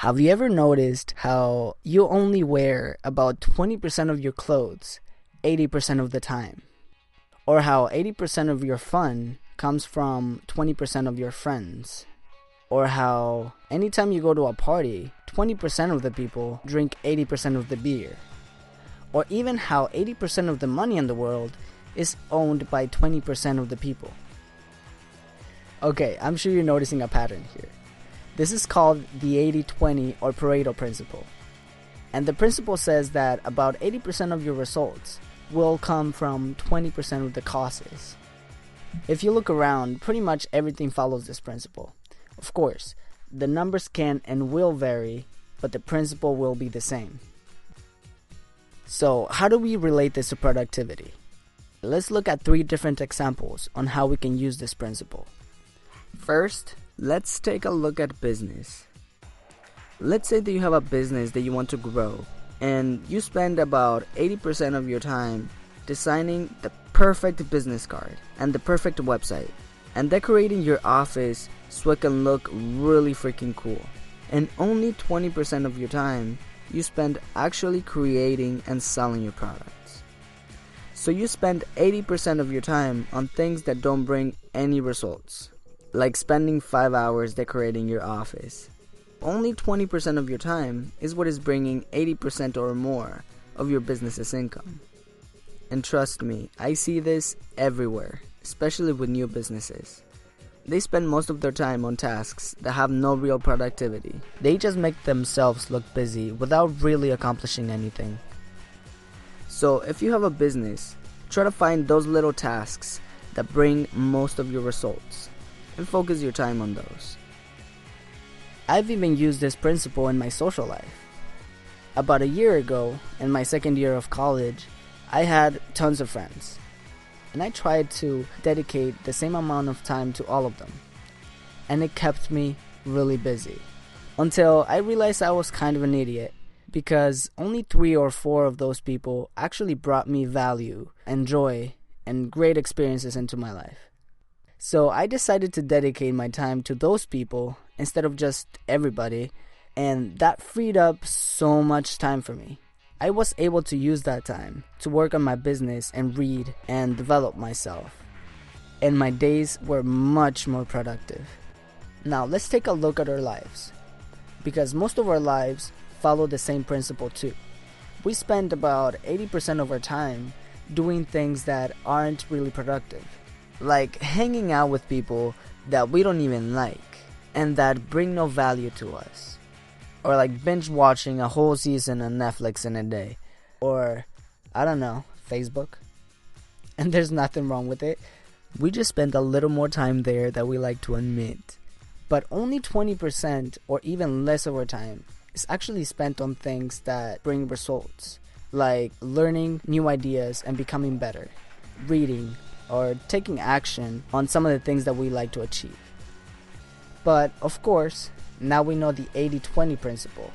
Have you ever noticed how you only wear about 20% of your clothes 80% of the time? Or how 80% of your fun comes from 20% of your friends? Or how anytime you go to a party, 20% of the people drink 80% of the beer? Or even how 80% of the money in the world is owned by 20% of the people? Okay, I'm sure you're noticing a pattern here. This is called the 80-20 or Pareto principle. And the principle says that about 80% of your results will come from 20% of the causes. If you look around, pretty much everything follows this principle. Of course, the numbers can and will vary, but the principle will be the same. So, how do we relate this to productivity? Let's look at 3 different examples on how we can use this principle. First, let's take a look at business. Let's say that you have a business that you want to grow, and you spend about 80% of your time designing the perfect business card and the perfect website, and decorating your office so it can look really freaking cool. And only 20% of your time you spend actually creating and selling your products. So you spend 80% of your time on things that don't bring any results, like spending 5 hours decorating your office. Only 20% of your time is what is bringing 80% or more of your business's income. And trust me, I see this everywhere, especially with new businesses. They spend most of their time on tasks that have no real productivity. They just make themselves look busy without really accomplishing anything. So if you have a business, try to find those little tasks that bring most of your results, and focus your time on those. I've even used this principle in my social life. About a year ago, in my second year of college, I had tons of friends, and I tried to dedicate the same amount of time to all of them, and it kept me really busy. Until I realized I was kind of an idiot, because only 3 or 4 of those people actually brought me value and joy and great experiences into my life. So I decided to dedicate my time to those people instead of just everybody, and that freed up so much time for me. I was able to use that time to work on my business and read and develop myself. And my days were much more productive. Now let's take a look at our lives, because most of our lives follow the same principle too. We spend about 80% of our time doing things that aren't really productive, like hanging out with people that we don't even like and that bring no value to us, or like binge watching a whole season on Netflix in a day, or I don't know, Facebook. And there's nothing wrong with it. We just spend a little more time there than we like to admit. But only 20% or even less of our time is actually spent on things that bring results, like learning new ideas and becoming better, reading, or taking action on some of the things that we like to achieve. But of course, now we know the 80-20 principle.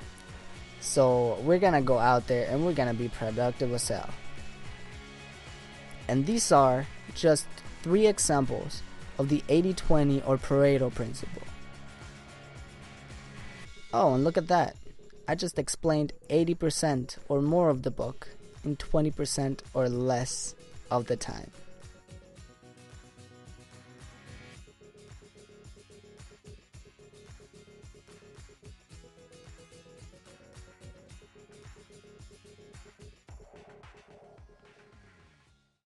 So we're gonna go out there and we're gonna be productive as hell. And these are just 3 examples of the 80-20 or Pareto principle. Oh, and look at that. I just explained 80% or more of the book in 20% or less of the time.